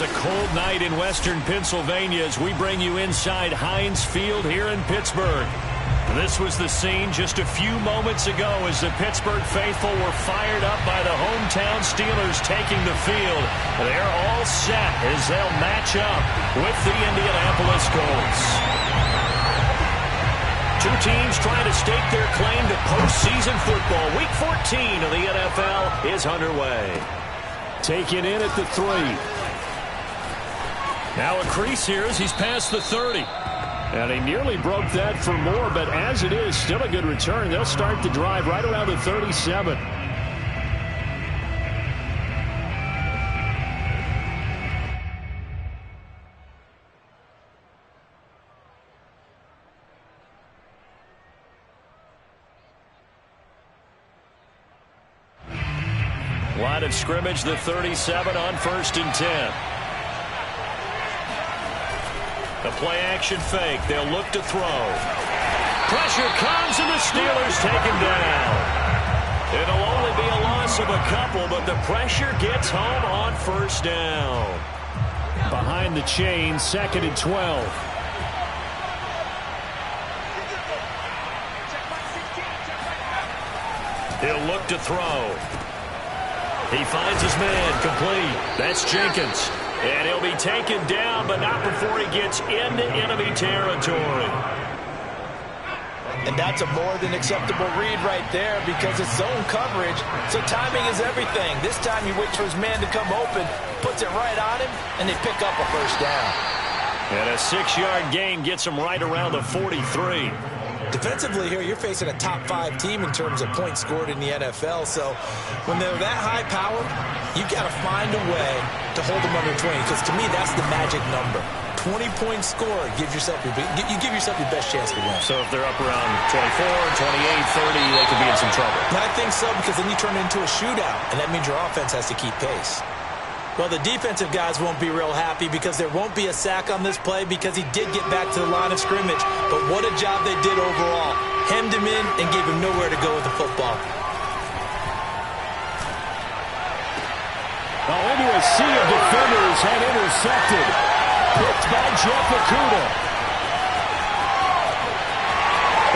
is a cold night in western Pennsylvania as we bring you inside Heinz Field here in Pittsburgh. This was the scene just a few moments ago as the Pittsburgh faithful were fired up by the hometown Steelers taking the field. They're all set as they'll match up with the Indianapolis Colts. Two teams trying to stake their claim to postseason football. Week 14 of the NFL is underway. Taken in at the 3. Now a crease here as he's past the 30. And he nearly broke that for more, but as it is, still a good return. They'll start the drive right around the 37. Line of scrimmage, the 37 on 1st and 10. The play-action fake. They'll look to throw. Pressure comes, and the Steelers take him down. It'll only be a loss of a couple, but the pressure gets home on 1st down. Behind the chain, 2nd and 12. He'll look to throw. He finds his man, complete. That's Jenkins. And he'll be taken down, but not before he gets into enemy territory. And that's a more than acceptable read right there because it's zone coverage, so timing is everything. This time he waits for his man to come open, puts it right on him, and they pick up a 1st down. And a 6-yard gain gets him right around the 43. Defensively here, you're facing a top 5 team in terms of points scored in the NFL. So when they're that high powered, you got to find a way to hold them under 20. Because to me, that's the magic number. 20-point score gives yourself you give yourself your best chance to win. So if they're up around 24, 28, 30, they could be in some trouble. And I think so because then you turn it into a shootout, and that means your offense has to keep pace. Well, the defensive guys won't be real happy because there won't be a sack on this play because he did get back to the line of scrimmage. But what a job they did overall. Hemmed him in and gave him nowhere to go with the football. Into a sea of defenders and intercepted. Picked by Jeff Okudah.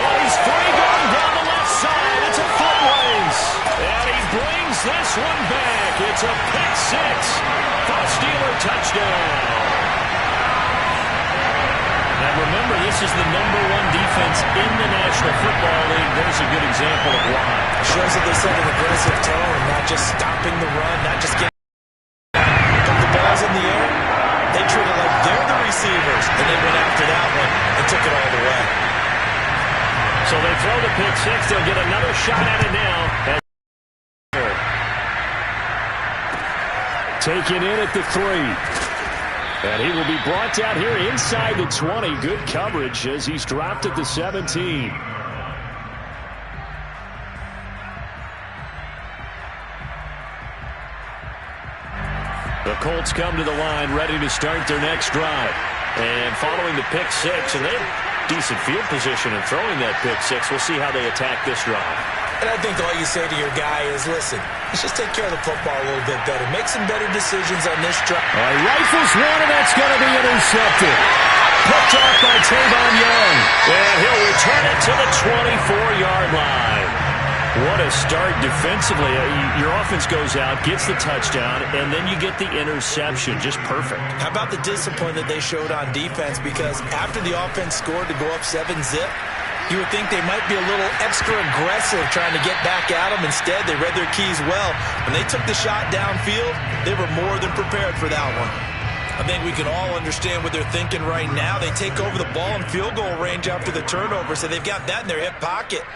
And he's free going down the left side. It's a foot race. And he brings this one back. It's a pick 6 for a Steeler touchdown. And remember, this is the #1 defense in the National Football League. There's a good example of why. It shows that they set an aggressive tone, not just stopping the run, not just getting the balls in the air. They treat it like they're the receivers, and they went after that one and took it all the way. So they throw the pick 6. They'll get another shot at it now. Taken in at the 3. And he will be brought down here inside the 20. Good coverage as he's dropped at the 17. The Colts come to the line ready to start their next drive. And following the pick 6, and they have decent field position in throwing that pick 6. We'll see how they attack this drive. And I think all you say to your guy is, listen, let's just take care of the football a little bit better. Make some better decisions on this drive. Rifles one, and that's going to be intercepted. Picked off by Tavon Young. And he'll return it to the 24-yard line. What a start defensively. Your offense goes out, gets the touchdown, and then you get the interception. Just perfect. How about the discipline that they showed on defense? Because after the offense scored to go up 7-zip, you would think they might be a little extra aggressive trying to get back at them. Instead, they read their keys well. When they took the shot downfield, they were more than prepared for that one. I think we can all understand what they're thinking right now. They take over the ball in field goal range after the turnover, so they've got that in their hip pocket.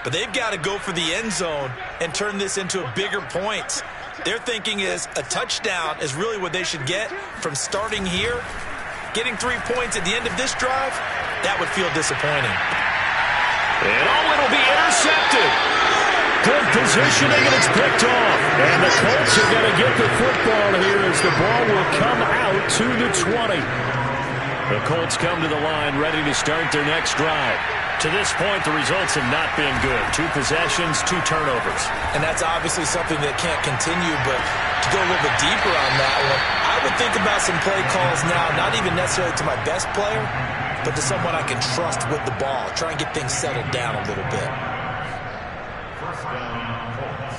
But they've got to go for the end zone and turn this into bigger points. Their thinking is a touchdown is really what they should get from starting here. Getting 3 points at the end of this drive, that would feel disappointing. And it'll be intercepted. Good positioning, and it's picked off. And the Colts are going to get the football here as the ball will come out to the 20. The Colts come to the line ready to start their next drive. To this point, the results have not been good. 2 possessions, 2 turnovers. And that's obviously something that can't continue, but to go a little bit deeper on that one, I would think about some play calls now, not even necessarily to my best player, but to someone I can trust with the ball. Try and get things settled down a little bit. First down, Colts.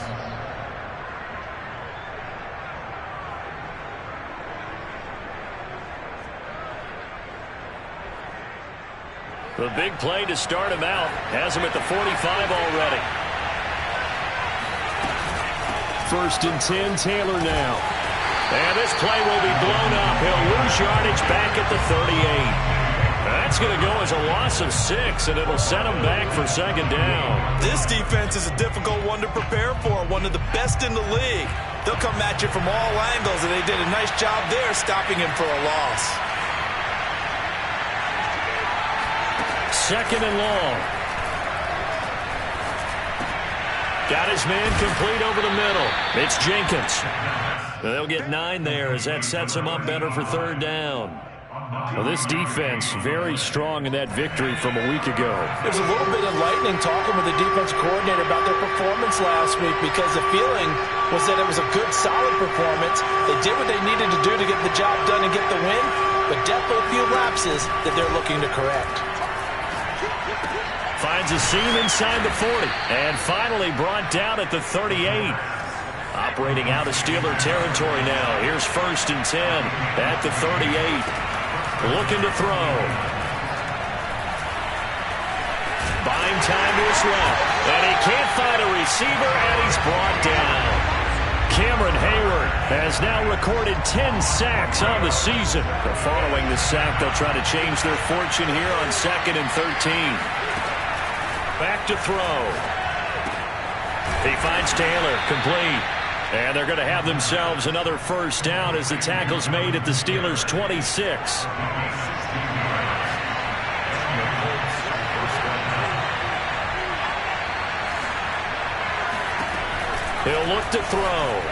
The big play to start him out. Has him at the 45 already. 1st and 10, Taylor now. And this play will be blown up. He'll lose yardage back at the 38. That's going to go as a loss of 6, and it'll set him back for 2nd down. This defense is a difficult one to prepare for, one of the best in the league. They'll come at you from all angles, and they did a nice job there stopping him for a loss. 2nd and long. Got his man complete over the middle. It's Jenkins. They'll get 9 there as that sets him up better for 3rd down. Well, this defense very strong in that victory from a week ago. There's a little bit enlightening talking with the defense coordinator about their performance last week because the feeling was that it was a good, solid performance. They did what they needed to do to get the job done and get the win, but definitely a few lapses that they're looking to correct. Finds a seam inside the 40, and finally brought down at the 38. Operating out of Steeler territory now. Here's 1st and 10 at the 38. Looking to throw. Buying time to his left. And he can't find a receiver, and he's brought down. Cameron Hayward has now recorded 10 sacks on the season. But following the sack, they'll try to change their fortune here on 2nd and 13. Back to throw. He finds Taylor, complete. And they're going to have themselves another 1st down as the tackle's made at the Steelers' 26. He'll look to throw.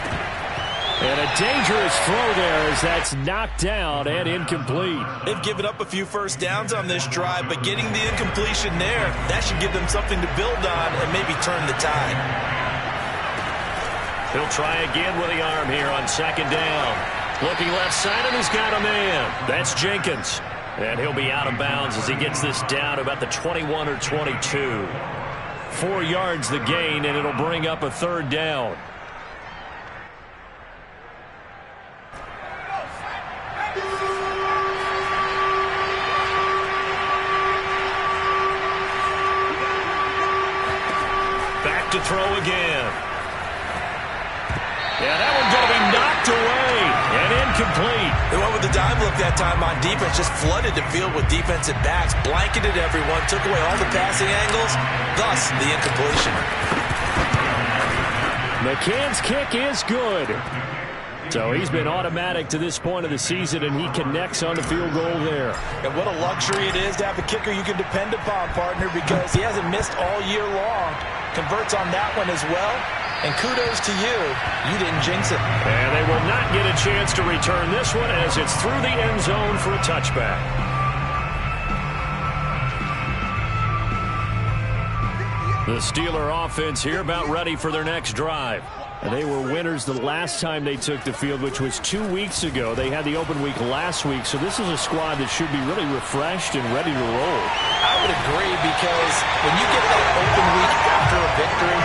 And a dangerous throw there as that's knocked down and incomplete. They've given up a few 1st downs on this drive, but getting the incompletion there, that should give them something to build on and maybe turn the tide. He'll try again with the arm here on 2nd down. Looking left side, and he's got a man. That's Jenkins. And he'll be out of bounds as he gets this down about the 21 or 22. 4 yards the gain, and it'll bring up a 3rd down. Back to throw again. Yeah, that one's going to be knocked away and incomplete. They went with the dime look that time on defense, just flooded the field with defensive backs, blanketed everyone, took away all the passing angles, thus the incompletion. McCann's kick is good. So he's been automatic to this point of the season, and he connects on the field goal there. And what a luxury it is to have a kicker you can depend upon, partner, because he hasn't missed all year long. Converts on that one as well. And kudos to you. You didn't jinx it. And they will not get a chance to return this one as it's through the end zone for a touchback. The Steeler offense here about ready for their next drive. And they were winners the last time they took the field, which was 2 weeks ago. They had the open week last week, so this is a squad that should be really refreshed and ready to roll. I would agree, because when you get that open week after a victory,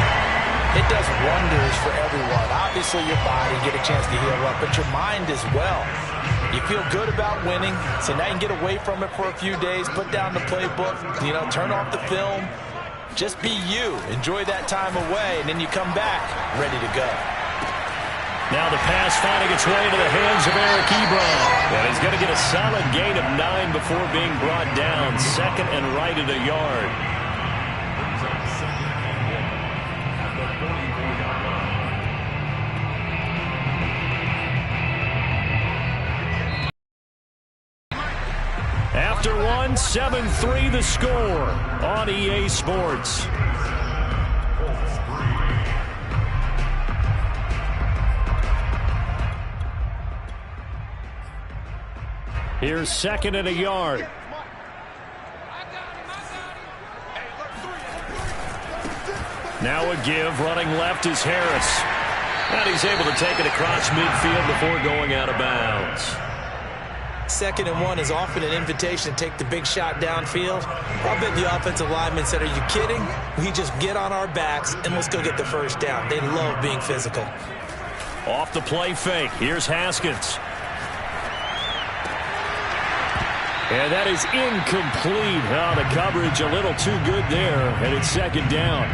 it does wonders for everyone. Obviously, your body, get a chance to heal up, but your mind as well. You feel good about winning, so now you can get away from it for a few days, put down the playbook, turn off the film. Just be you. Enjoy that time away, and then you come back ready to go. Now the pass finding its way to the hands of Eric Ebron. And he's going to get a solid gain of 9 before being brought down. 2nd and right at a yard. After one, 7-3 the score on EA Sports. Here's 2nd and a yard. Now a give. Running left is Harris. And he's able to take it across midfield before going out of bounds. 2nd and 1 is often an invitation to take the big shot downfield. I'll bet the offensive lineman said, are you kidding? We just get on our backs and let's go get the first down. They love being physical. Off the play fake. Here's Haskins. And that is incomplete. Oh, the coverage a little too good there, and it's 2nd down.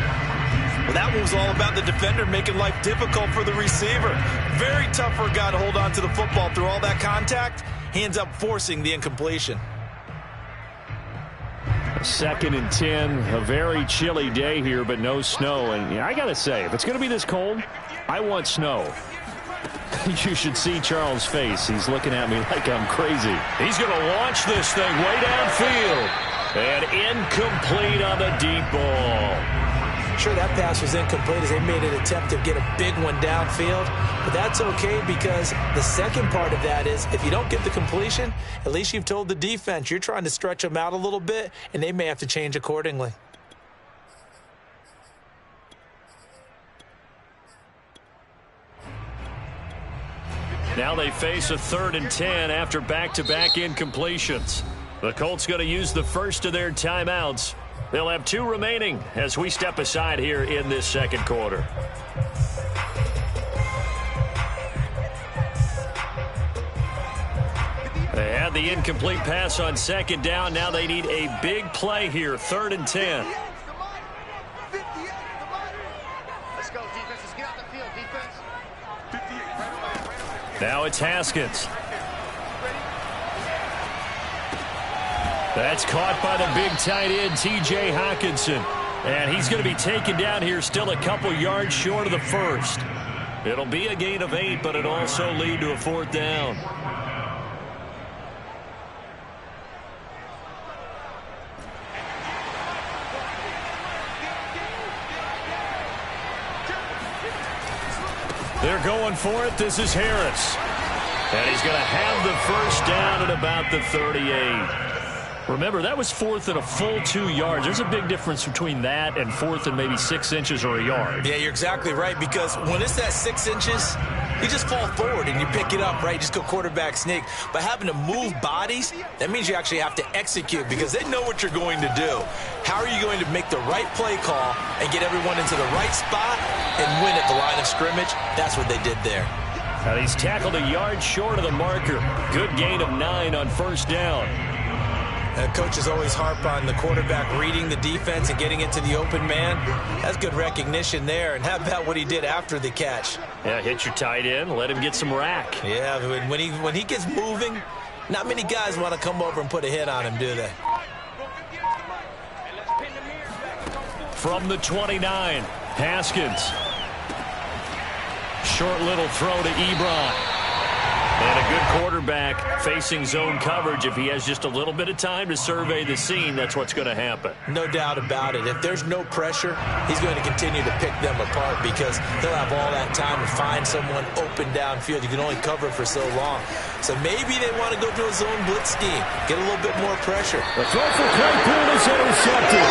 Well, that one was all about the defender making life difficult for the receiver. Very tough for a guy to hold on to the football through all that contact. He ends up forcing the incompletion. 2nd and 10. A very chilly day here, but no snow. And I got to say, if it's going to be this cold, I want snow. You should see Charles' face. He's looking at me like I'm crazy. He's going to launch this thing way downfield. And incomplete on the deep ball. Sure, that pass was incomplete as they made an attempt to get a big one downfield. But that's okay because the second part of that is if you don't get the completion, at least you've told the defense you're trying to stretch them out a little bit, and they may have to change accordingly. Now they face a 3rd and 10 after back-to-back incompletions. The Colts going to use the first of their timeouts. They'll have 2 remaining as we step aside here in this 2nd quarter. They had the incomplete pass on 2nd down. Now they need a big play here, 3rd and 10. Let's go, defense. Let's get out the field, defense. Now it's Haskins. That's caught by the big tight end, T.J. Hockenson. And he's going to be taken down here still a couple yards short of the first. It'll be a gain of 8, but it'll also lead to a 4th down. They're going for it. This is Harris. And he's going to have the first down at about the 38. Remember, that was 4th and a full 2 yards. There's a big difference between that and 4th and maybe 6 inches or a yard. Yeah, you're exactly right, because when it's that 6 inches, you just fall forward and you pick it up, right? Just go quarterback sneak. But having to move bodies, that means you actually have to execute because they know what you're going to do. How are you going to make the right play call and get everyone into the right spot and win at the line of scrimmage? That's what they did there. And he's tackled a yard short of the marker. Good gain of 9 on 1st down. Coaches always harp on the quarterback reading the defense and getting into the open man. That's good recognition there. And how about what he did after the catch? Yeah, hit your tight end, let him get some rack. Yeah, when he gets moving, not many guys want to come over and put a hit on him, do they? From the 29, Haskins. Short little throw to Ebron. And a good quarterback facing zone coverage. If he has just a little bit of time to survey the scene, that's what's going to happen. No doubt about it. If there's no pressure, he's going to continue to pick them apart because he'll have all that time to find someone open downfield. You can only cover for so long. So maybe they want to go to a zone blitz scheme, get a little bit more pressure. The throw for Claypool is intercepted.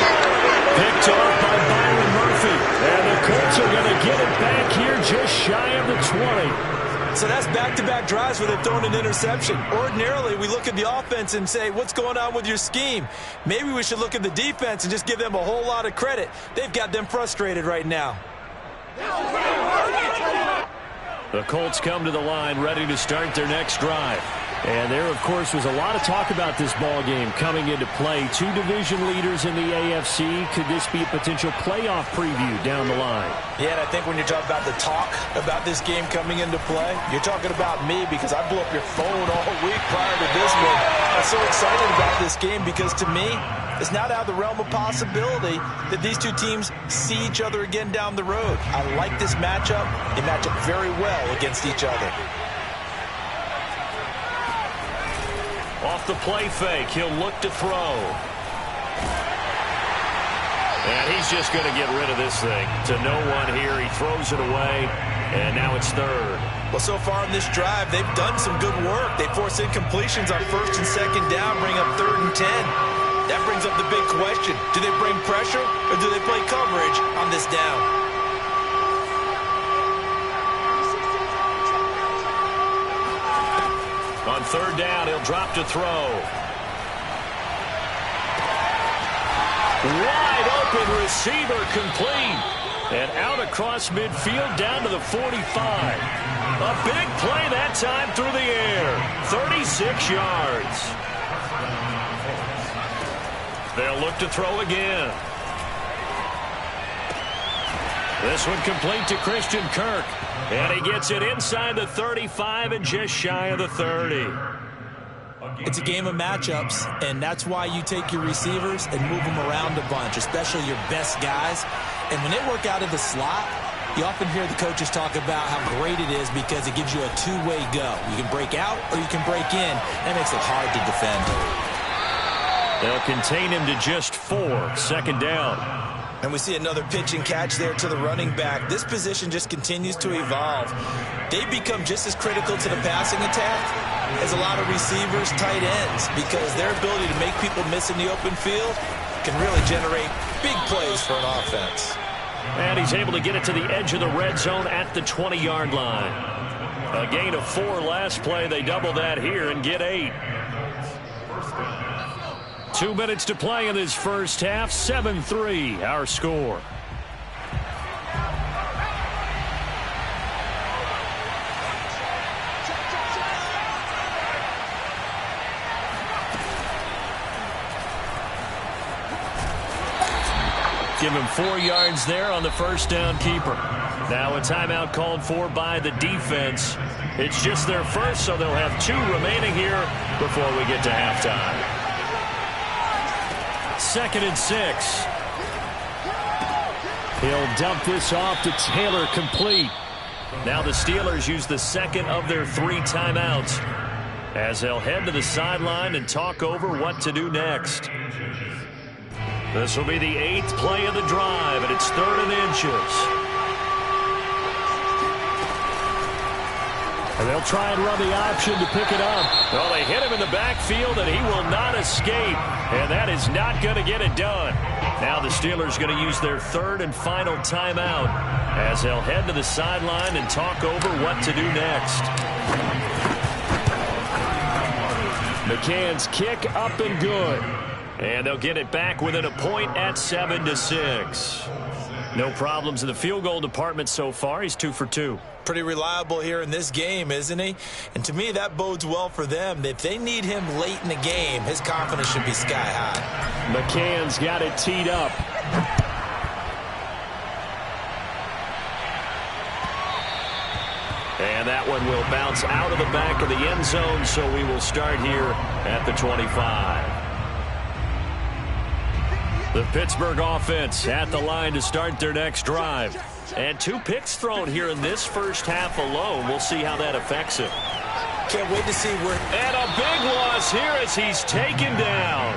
Picked off by Byron Murphy. And the Colts are going to get it back here just shy of the 20. So that's back-to-back drives where they've thrown an interception. Ordinarily, we look at the offense and say, what's going on with your scheme? Maybe we should look at the defense and just give them a whole lot of credit. They've got them frustrated right now. The Colts come to the line ready to start their next drive. And there, of course, was a lot of talk about this ball game coming into play. 2 division leaders in the AFC. Could this be a potential playoff preview down the line? Yeah, and I think when you're talking about the talk about this game coming into play, you're talking about me because I blew up your phone all week prior to this one. I'm so excited about this game because to me, it's not out of the realm of possibility that these two teams see each other again down the road. I like this matchup. They match up very well against each other. Off the play fake, he'll look to throw. And he's just going to get rid of this thing. To no one here, he throws it away, and now it's 3rd. Well, so far in this drive, they've done some good work. They force incompletions on 1st and 2nd down, bring up 3rd and 10. That brings up the big question. Do they bring pressure or do they play coverage on this down? On third down, he'll drop to throw. Wide open receiver complete. And out across midfield down to the 45. A big play that time through the air. 36 yards. They'll look to throw again. This one complete to Christian Kirk. And he gets it inside the 35 and just shy of the 30. It's a game of matchups, and that's why you take your receivers and move them around a bunch, especially your best guys. And when they work out of the slot, you often hear the coaches talk about how great it is because it gives you a two-way go. You can break out or you can break in. That makes it hard to defend. They'll contain him to just 4. Second down. And we see another pitch and catch there to the running back. This position just continues to evolve. They become just as critical to the passing attack as a lot of receivers, tight ends, because their ability to make people miss in the open field can really generate big plays for an offense. And he's able to get it to the edge of the red zone at the 20-yard line. A gain of 4 last play. They double that here and get 8. 2 minutes to play in this first half. 7-3 our score. Give him 4 yards there on the first down keeper. Now a timeout called for by the defense. It's just their first, so they'll have 2 remaining here before we get to halftime. 2nd and 6. He'll dump this off to Taylor, complete. Now the Steelers use the second of their 3 timeouts as they'll head to the sideline and talk over what to do next. This will be the 8th play of the drive, and it's 3rd and inches. And they'll try and run the option to pick it up. Well, they hit him in the backfield, and he will not escape. And that is not going to get it done. Now the Steelers going to use their 3rd and final timeout as they'll head to the sideline and talk over what to do next. McCann's kick up and good. And they'll get it back within a point at 7-6. No problems in the field goal department so far. He's 2 for 2. Pretty reliable here in this game, isn't he? And to me, that bodes well for them. If they need him late in the game, his confidence should be sky high. McCann's got it teed up. And that one will bounce out of the back of the end zone, so we will start here at the 25. The Pittsburgh offense at the line to start their next drive. And 2 picks thrown here in this first half alone. We'll see how that affects it. Can't wait to see where... And a big loss here as he's taken down.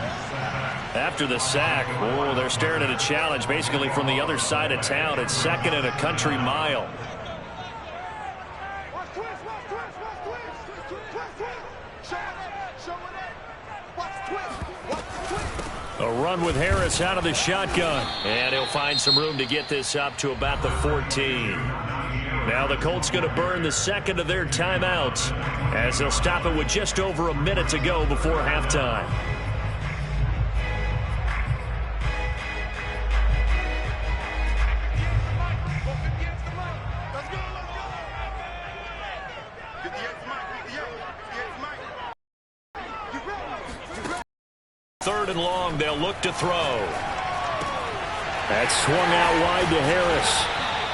After the sack, oh, they're staring at a challenge basically from the other side of town. It's 2nd and a country mile. A run with Harris out of the shotgun. And he'll find some room to get this up to about the 14. Now the Colts going to burn the 2nd of their timeouts as they'll stop it with just over a minute to go before halftime. Third and long, they'll look to throw. That's swung out wide to Harris.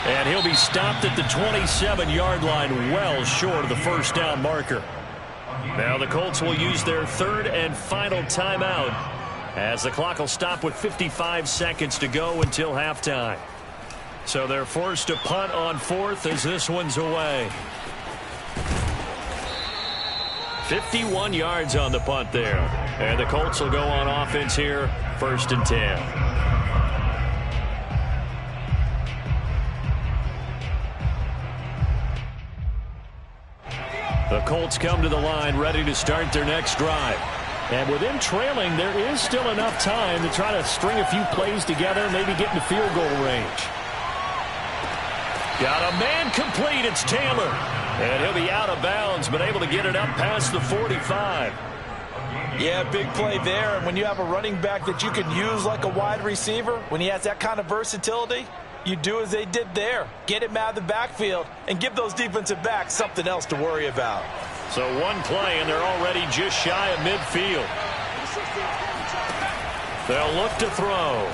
And he'll be stopped at the 27-yard line, well short of the first down marker. Now the Colts will use their 3rd and final timeout as the clock will stop with 55 seconds to go until halftime. So they're forced to punt on 4th as this one's away. 51 yards on the punt there. And the Colts will go on offense here, 1st and 10. The Colts come to the line ready to start their next drive. And with him trailing, there is still enough time to try to string a few plays together, maybe get into field goal range. Got a man complete. It's Taylor. And he'll be out of bounds, but able to get it up past the 45. Yeah, big play there. And when you have a running back that you can use like a wide receiver, when he has that kind of versatility, you do as they did there. Get him out of the backfield and give those defensive backs something else to worry about. So one play, and they're already just shy of midfield. They'll look to throw.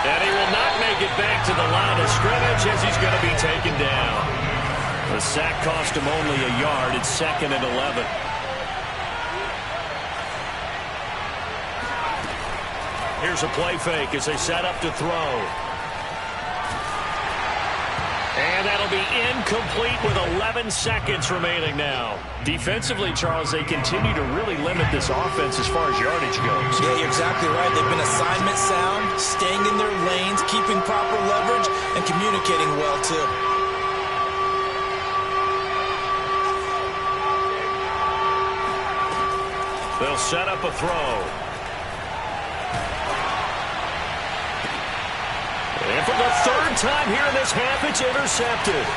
And he will not make it back to the line of scrimmage as he's going to be taken down. The sack cost him only a yard. It's 2nd and 11. Here's a play fake as they set up to throw. And that'll be incomplete with 11 seconds remaining now. Defensively, Charles, they continue to really limit this offense as far as yardage goes. Yeah, you're exactly right. They've been assignment sound, staying in their lanes, keeping proper leverage, and communicating well, too. They'll set up a throw. And for the third time here in this half, it's intercepted.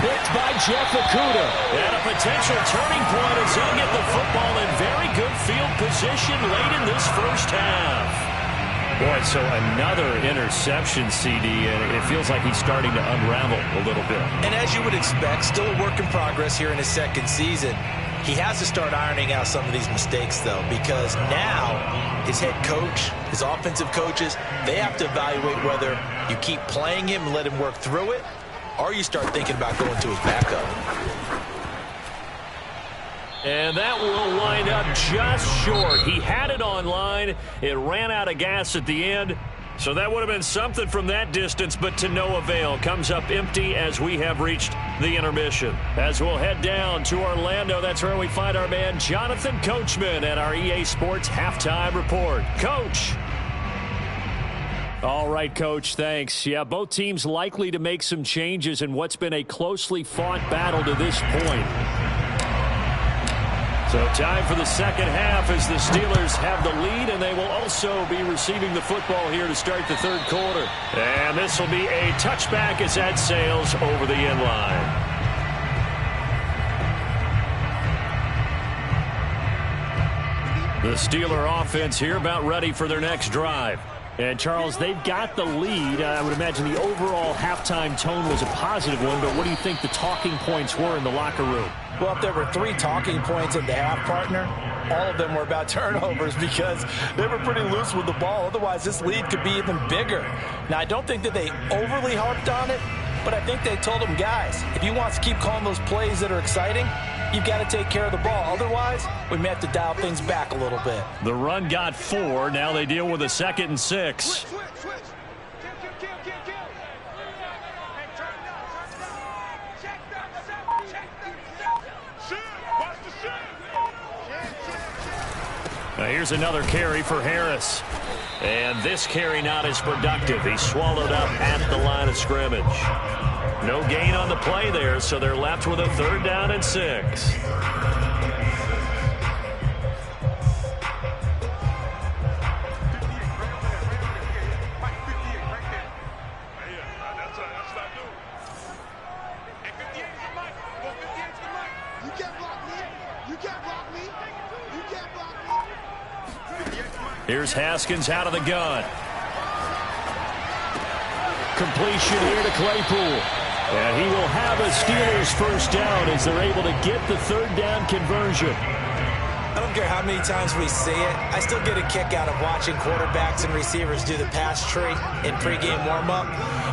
Picked by Jeff Okudah. And a potential turning point as he'll get the football in very good field position late in this first half. Boy, so another interception, CD, and it feels like he's starting to unravel a little bit. And as you would expect, still a work in progress here in his second season. He has to start ironing out some of these mistakes, though, because now his head coach, his offensive coaches, they have to evaluate whether you keep playing him and let him work through it, or you start thinking about going to his backup. And that will wind up just short. He had it on line. It ran out of gas at the end. So that would have been something from that distance, but to no avail. Comes up empty as we have reached the intermission. As we'll head down to Orlando, that's where we find our man Jonathan Coachman at our EA Sports Halftime Report. Coach. All right, Coach, thanks. Yeah, both teams likely to make some changes in what's been a closely fought battle to this point. So time for the second half as the Steelers have the lead, and they will also be receiving the football here to start the third quarter. And this will be a touchback as that sails over the end line. The Steeler offense here about ready for their next drive. And, Charles, they've got the lead. I would imagine the overall halftime tone was a positive one, but what do you think the talking points were in the locker room? Well, if there were 3 talking points at the half, partner, all of them were about turnovers because they were pretty loose with the ball. Otherwise, this lead could be even bigger. Now, I don't think that they overly harped on it, but I think they told them, guys, if you want to keep calling those plays that are exciting, you've got to take care of the ball. Otherwise, we may have to dial things back a little bit. The run got 4. Now they deal with a 2nd and 6. Switch. Now here's another carry for Harris. And this carry not as productive. He swallowed up at the line of scrimmage. No gain on the play there, so they're left with a 3rd down and 6. Here's Haskins out of the gun. Completion here to Claypool. And he will have a Steelers first down as they're able to get the 3rd down conversion. I don't care how many times we see it. I still get a kick out of watching quarterbacks and receivers do the pass tree in pregame warm-up.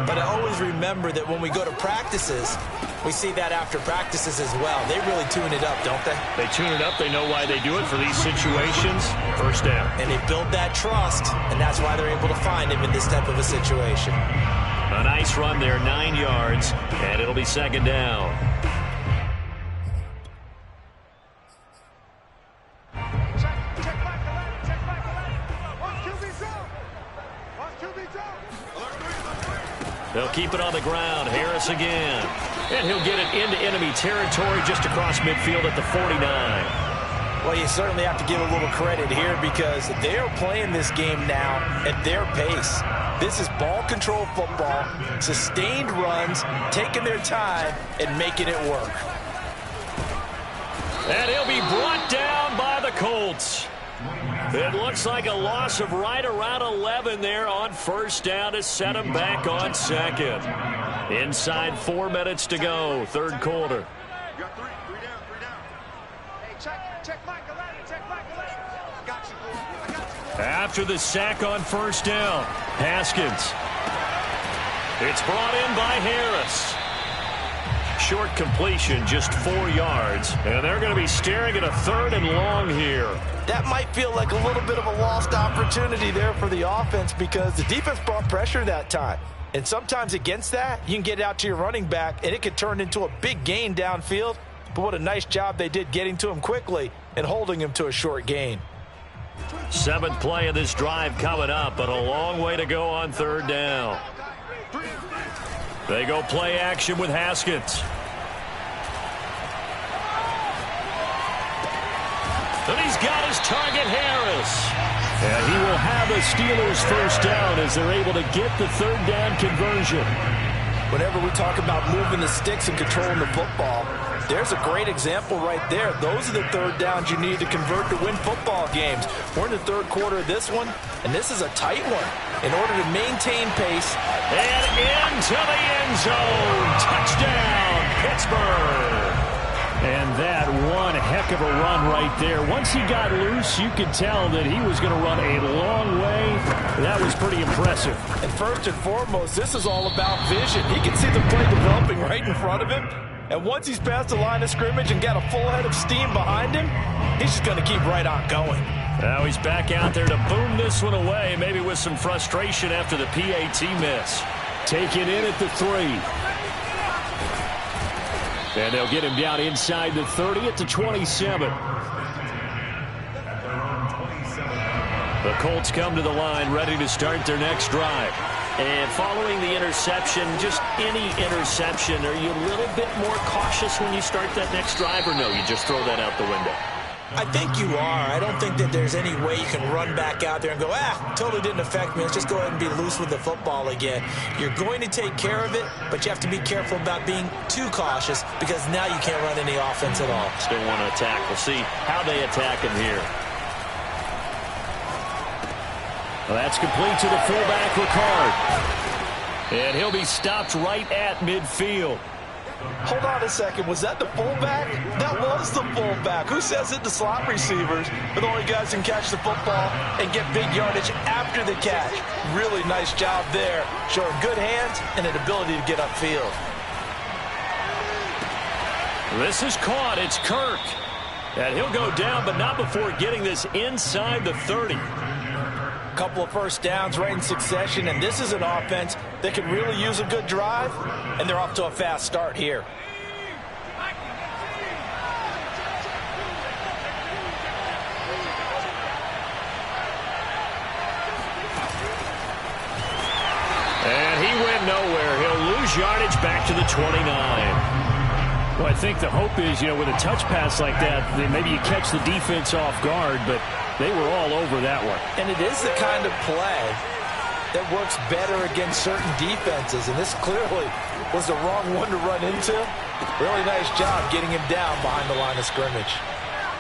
But I always remember that when we go to practices, we see that after practices as well. They really tune it up, don't they? They tune it up. They know why they do it for these situations. First down. And they build that trust, and that's why they're able to find him in this type of a situation. A nice run there, 9 yards, and it'll be 2nd down. They'll keep it on the ground. Harris again. And he'll get it into enemy territory just across midfield at the 49. Well, you certainly have to give a little credit here because they are playing this game now at their pace. This is ball control football, sustained runs, taking their time and making it work. And he'll be brought down by the Colts. It looks like a loss of right around 11 there on first down to set him back on second. Inside 4 minutes to go, third quarter. You got three down. Hey, check Mike 11, check Mike 11. I got you. After the sack on first down, Haskins. It's brought in by Harris. Short completion, just 4 yards. And they're going to be staring at a 3rd and long here. That might feel like a little bit of a lost opportunity there for the offense because the defense brought pressure that time. And sometimes against that, you can get out to your running back, and it could turn into a big gain downfield. But what a nice job they did getting to him quickly and holding him to a short gain. 7th play of this drive coming up, but a long way to go on third down. They go play action with Haskins. And he's got his target, Harris. And he will have a Steelers first down as they're able to get the third down conversion. Whenever we talk about moving the sticks and controlling the football, there's a great example right there. Those are the third downs you need to convert to win football games. We're in the third quarter of this one, and this is a tight one. In order to maintain pace. And into the end zone. Touchdown, Pittsburgh. And that one heck of a run right there. Once he got loose, you could tell that he was going to run a long way. That was pretty impressive. And first and foremost, this is all about vision. He can see the play developing right in front of him. And once he's past the line of scrimmage and got a full head of steam behind him, he's just going to keep right on going. Now he's back out there to boom this one away, maybe with some frustration after the PAT miss. Take it in at the 3. And they'll get him down inside the 30 at the 27. The Colts come to the line ready to start their next drive. And following the interception, just any interception, are you a little bit more cautious when you start that next drive, or no, you just throw that out the window? I think you are. I don't think that there's any way you can run back out there and go, totally didn't affect me. Let's just go ahead and be loose with the football again. You're going to take care of it, but you have to be careful about being too cautious because now you can't run any offense at all. Still want to attack. We'll see how they attack him here. Well, that's complete to the fullback, Ricard. And he'll be stopped right at midfield. Hold on a second. Was that the fullback? That was the fullback. Who says it? The slot receivers are the only guys who can catch the football and get big yardage after the catch. Really nice job there, showing good hands and an ability to get upfield. This is caught. It's Kirk. And he'll go down, but not before getting this inside the 30. Couple of first downs right in succession, and this is an offense that could really use a good drive, and they're off to a fast start here. And he went nowhere. He'll lose yardage back to the 29. Well, I think the hope is, with a touch pass like that, maybe you catch the defense off guard, but they were all over that one. And it is the kind of play that works better against certain defenses, and this clearly was the wrong one to run into. Really nice job getting him down behind the line of scrimmage.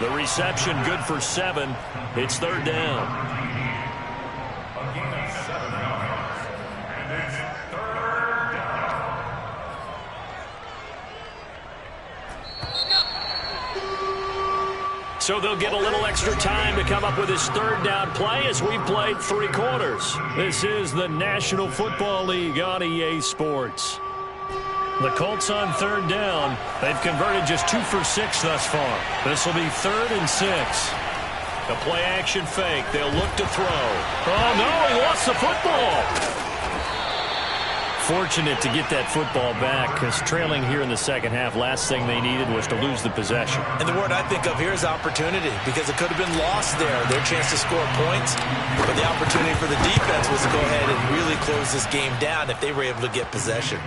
The reception good for 7. It's third down. So they'll get a little extra time to come up with his third down play as we've played 3 quarters. This is the National Football League on EA Sports. The Colts on third down. They've converted just 2 for 6 thus far. This will be 3rd and 6. A play action fake. They'll look to throw. Oh, no, he lost the football. Fortunate to get that football back because trailing here in the second half, last thing they needed was to lose the possession. And the word I think of here is opportunity because it could have been lost there, their chance to score points. But the opportunity for the defense was to go ahead and really close this game down if they were able to get possession.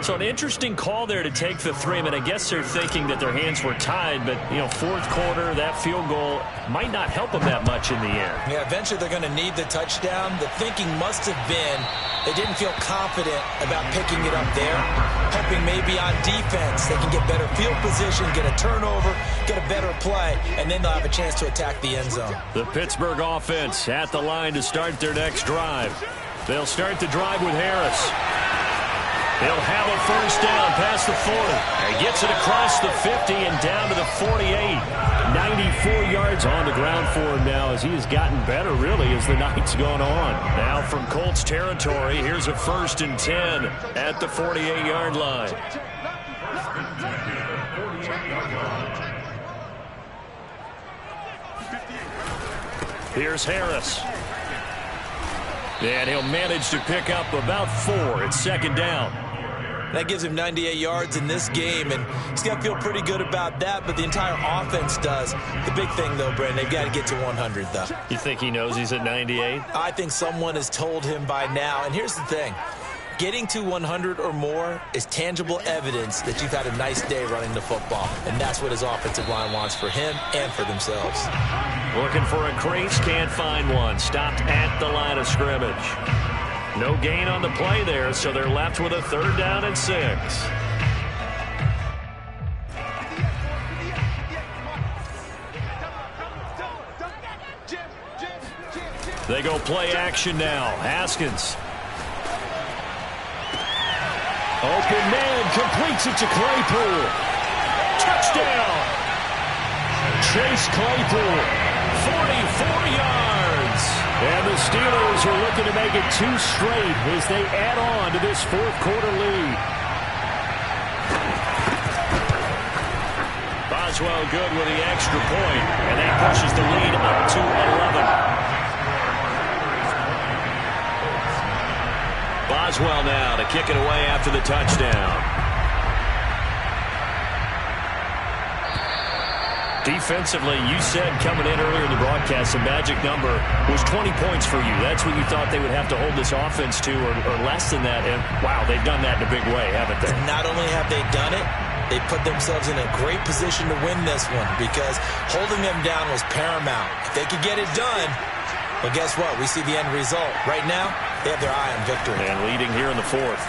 So an interesting call there to take the three. I mean, I guess they're thinking that their hands were tied, but, you know, fourth quarter, that field goal might not help them that much in the end. Yeah, eventually they're going to need the touchdown. The thinking must have been they didn't feel confident about picking it up there, hoping maybe on defense they can get better field position, get a turnover, get a better play, and then they'll have a chance to attack the end zone. The Pittsburgh offense at the line to start their next drive. They'll start the drive with Harris. He'll have a first down past the 40. He gets it across the 50 and down to the 48. 94 yards on the ground for him now as he has gotten better, really, as the night's gone on. Now from Colts territory, here's a 1st and 10 at the 48-yard line. Here's Harris. And he'll manage to pick up about 4. It's 2nd down. That gives him 98 yards in this game, and he's got to feel pretty good about that, but the entire offense does. The big thing, though, Brandon, they've got to get to 100, though. You think he knows he's at 98? I think someone has told him by now, and here's the thing. Getting to 100 or more is tangible evidence that you've had a nice day running the football, and that's what his offensive line wants for him and for themselves. Looking for a crease, can't find one. Stopped at the line of scrimmage. No gain on the play there, so they're left with a 3rd down and 6. They go play action now. Haskins. Open man, completes it to Claypool. Touchdown! Chase Claypool, 44 yards. And the Steelers are looking to make it 2 straight as they add on to this 4th quarter lead. Boswell good with the extra point, and that pushes the lead up to 11. Boswell now to kick it away after the touchdown. Defensively, you said coming in earlier in the broadcast, the magic number was 20 points for you. That's what you thought they would have to hold this offense to, or less than that. And, wow, they've done that in a big way, haven't they? Not only have they done it, they put themselves in a great position to win this one because holding them down was paramount. If they could get it done, well, guess what? We see the end result. Right now, they have their eye on victory. And leading here in the 4th.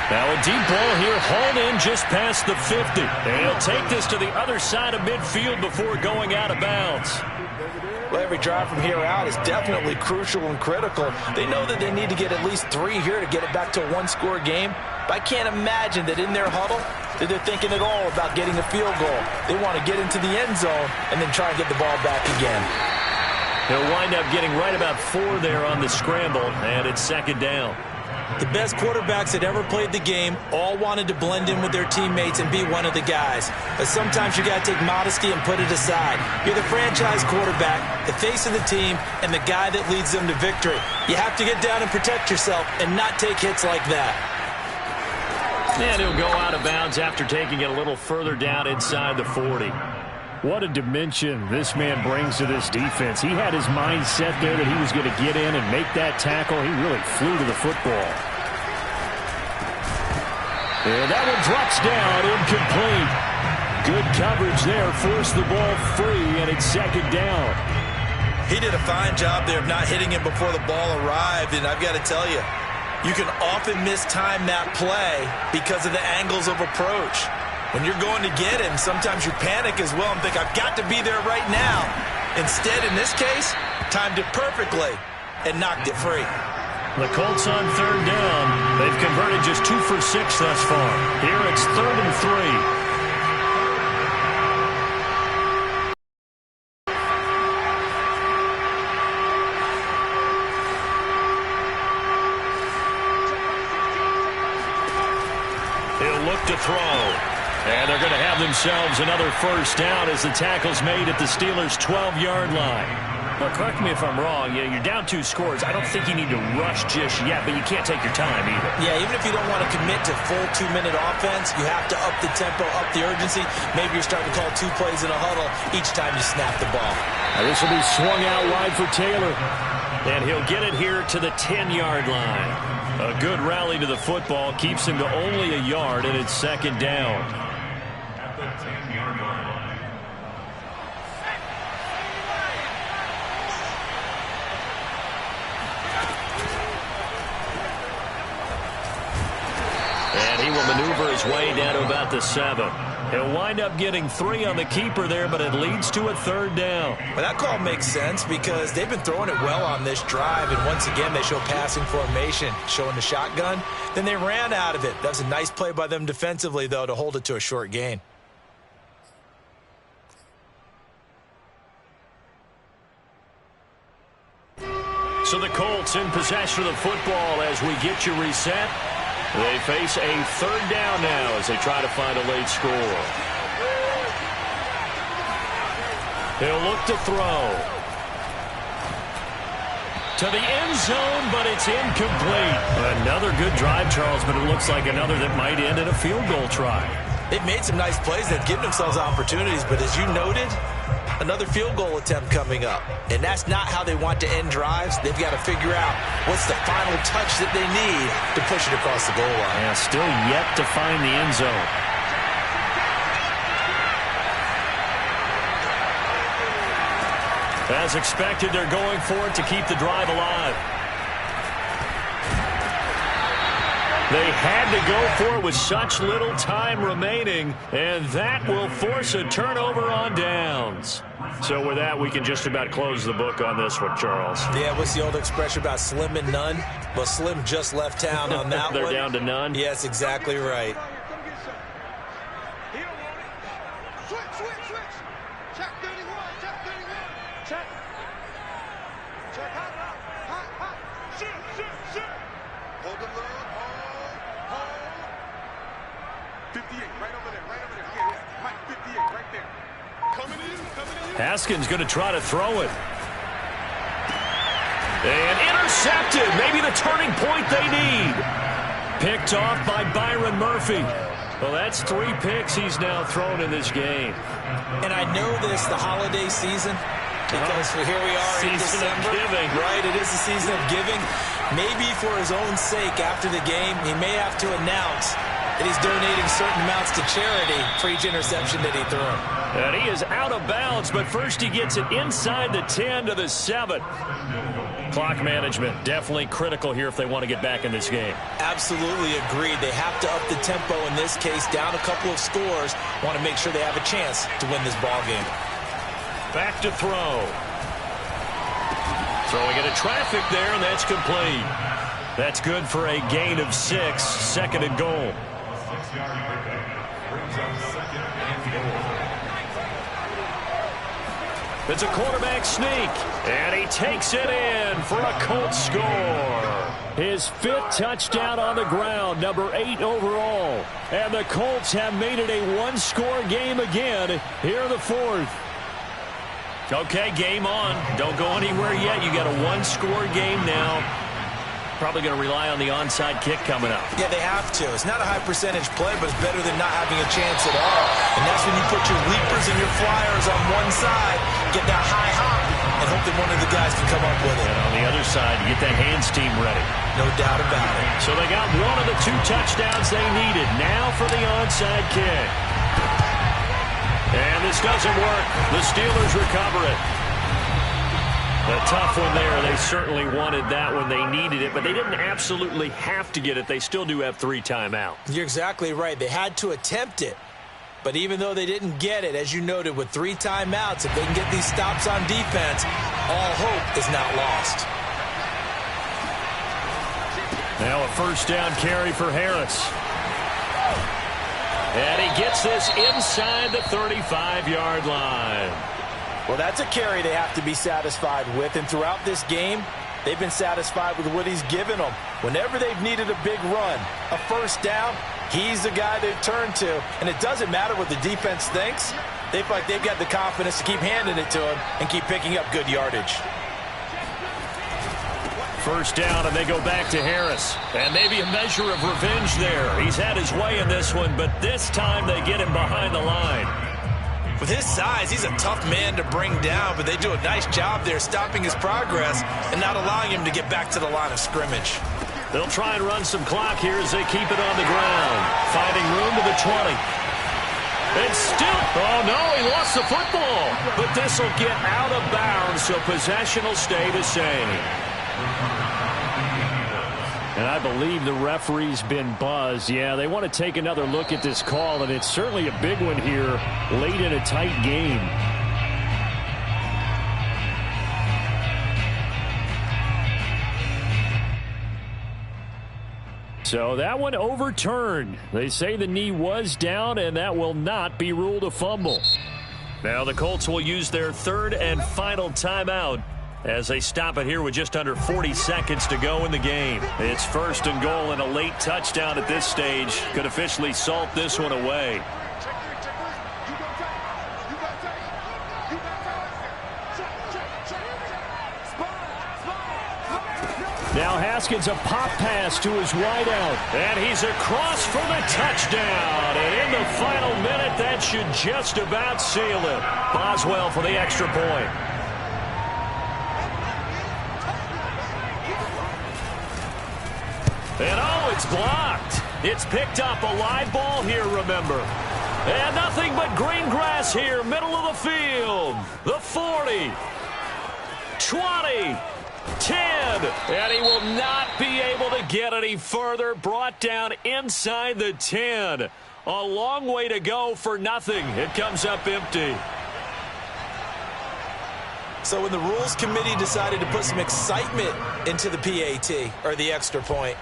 Now a deep ball here, hauled in just past the 50. And he'll take this to the other side of midfield before going out of bounds. Well, every drive from here out is definitely crucial and critical. They know that they need to get at least 3 here to get it back to a 1-score game. But I can't imagine that in their huddle that they're thinking at all about getting a field goal. They want to get into the end zone and then try and get the ball back again. He'll wind up getting right about 4 there on the scramble, and it's 2nd down. The best quarterbacks that ever played the game all wanted to blend in with their teammates and be one of the guys. But sometimes you got to take modesty and put it aside. You're the franchise quarterback, the face of the team, and the guy that leads them to victory. You have to get down and protect yourself and not take hits like that. And he'll go out of bounds after taking it a little further down inside the 40. What a dimension this man brings to this defense. He had his mind set there that he was going to get in and make that tackle. He really flew to the football. And that one drops down, incomplete. Good coverage there, forced the ball free, and it's 2nd down. He did a fine job there of not hitting it before the ball arrived, and I've got to tell you, you can often mistime that play because of the angles of approach. When you're going to get him, sometimes you panic as well and think, I've got to be there right now. Instead, in this case, timed it perfectly and knocked it free. The Colts on 3rd down. They've converted just 2 for 6 thus far. Here it's 3rd and 3. To throw. And they're going to have themselves another first down as the tackle's made at the Steelers' 12-yard line. Well, correct me if I'm wrong. You're down 2 scores. I don't think you need to rush just yet, but you can't take your time either. Yeah, even if you don't want to commit to full 2-minute offense, you have to up the tempo, up the urgency. Maybe you're starting to call 2 plays in a huddle each time you snap the ball. Now this will be swung out wide for Taylor. And he'll get it here to the 10-yard line. A good rally to the football keeps him to only a yard, and it's second down. At the 10-yard line. And he will maneuver his way down to about the 7. He'll wind up getting 3 on the keeper there, but it leads to a third down. Well, that call makes sense because they've been throwing it well on this drive, and once again they show passing formation, showing the shotgun. Then they ran out of it. That was a nice play by them defensively, though, to hold it to a short gain. So the Colts in possession of the football as we get you reset. They face a third down now as they try to find a late score. He'll look to throw. To the end zone, but it's incomplete. Another good drive, Charles, but it looks like another that might end in a field goal try. They've made some nice plays. They've given themselves opportunities, but as you noted, another field goal attempt coming up. And that's not how they want to end drives. They've got to figure out what's the final touch that they need to push it across the goal line. Yeah, still yet to find the end zone. As expected, they're going for it to keep the drive alive. They had to go for it with such little time remaining, and that will force a turnover on downs. So with that, we can just about close the book on this one, Charles. Yeah, what's the old expression about slim and none? Well, Slim just left town on that They're one. down to none? Yes, exactly right. Check 31, check 31. Check. Check hot. Shoot. Hold the load. Hold. 58, right over there. Yeah. Mike, 58, right there. Coming in. Haskins going to try to throw it. And intercepted. Maybe the turning point they need. Picked off by Byron Murphy. Well, that's 3 picks he's now thrown in this game. And I know this, the holiday season, because here we are in Season December. of giving. Right, it is the season of giving. Maybe for his own sake after the game, he may have to announce that he's donating certain amounts to charity for each interception that he threw. And he is out of bounds, but first he gets it inside the 10 to the 7. Clock management definitely critical here if they want to get back in this game. Absolutely agreed. They have to up the tempo in this case, down a couple of scores. Want to make sure they have a chance to win this ball game. Back to throw. Throwing into traffic there, and that's complete. That's good for a gain of 6, second and goal. 6-yard pickup brings up second and goal. It's a quarterback sneak, and he takes it in for a Colts score. His 5th touchdown on the ground, number 8 overall. And the Colts have made it a 1-score game again here in the 4th. Okay, game on. Don't go anywhere yet. You got a 1-score game now. Probably going to rely on the onside kick coming up. Yeah, they have to. It's not a high percentage play, but it's better than not having a chance at all. And that's when you put your leapers and your flyers on one side, get that high hop, and hope that one of the guys can come up with it. And on the other side, you get that hands team ready. No doubt about it. So they got one of the 2 touchdowns they needed. Now for the onside kick. And this doesn't work. The Steelers recover it. A tough one there. They certainly wanted that when they needed it, but they didn't absolutely have to get it. They still do have 3 timeouts. You're exactly right. They had to attempt it. But even though they didn't get it, as you noted, with 3 timeouts, if they can get these stops on defense, all hope is not lost. Now a first down carry for Harris. And he gets this inside the 35-yard line. Well, that's a carry they have to be satisfied with. And throughout this game, they've been satisfied with what he's given them. Whenever they've needed a big run, a first down, he's the guy they've turned to. And it doesn't matter what the defense thinks. They feel like they've got the confidence to keep handing it to him and keep picking up good yardage. First down, and they go back to Harris. And maybe a measure of revenge there. He's had his way in this one, but this time they get him behind the line. With his size, he's a tough man to bring down, but they do a nice job there stopping his progress and not allowing him to get back to the line of scrimmage. They'll try and run some clock here as they keep it on the ground. Finding room to the 20. And still, oh no, he lost the football. But this will get out of bounds, so possession will stay the same. And I believe the referee's been buzzed. Yeah, they want to take another look at this call, and it's certainly a big one here late in a tight game. So that one overturned. They say the knee was down, and that will not be ruled a fumble. Now the Colts will use their third and final timeout as they stop it here with just under 40 seconds to go in the game. It's 1st and goal, and a late touchdown at this stage could officially salt this one away. Now Haskins, a pop pass to his wideout, and he's across for the touchdown. And in the final minute, that should just about seal it. Boswell for the extra point. And oh, it's blocked. It's picked up, a live ball here, remember. And nothing but green grass here, middle of the field. The 40, 20, 10, and he will not be able to get any further. Brought down inside the 10. A long way to go for nothing. It comes up empty. So when the Rules Committee decided to put some excitement into the PAT, or the extra point,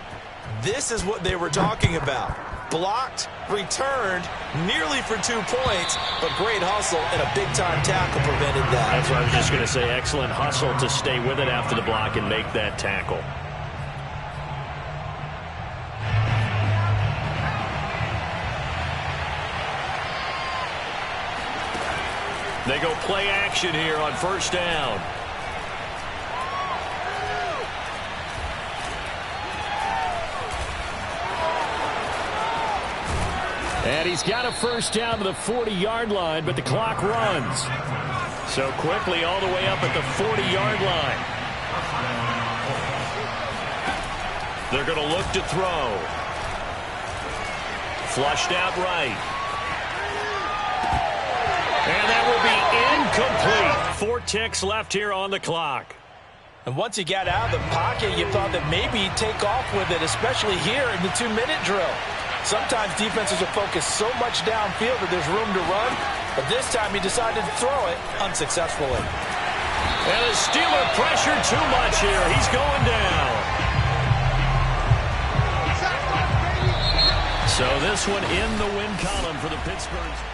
this is what they were talking about. Blocked, returned, nearly for 2 points, but great hustle and a big-time tackle prevented that. That's what I was just going to say. Excellent hustle to stay with it after the block and make that tackle. They go play action here on 1st down. And he's got a 1st down to the 40-yard line, but the clock runs. So quickly all the way up at the 40-yard line. They're going to look to throw. Flushed out right. And that will be incomplete. 4 ticks left here on the clock. And once he got out of the pocket, you thought that maybe he'd take off with it, especially here in the 2-minute drill. Sometimes defenses will focus so much downfield that there's room to run, but this time he decided to throw it unsuccessfully. And the Steeler pressure too much here. He's going down. So this one in the win column for the Pittsburgh.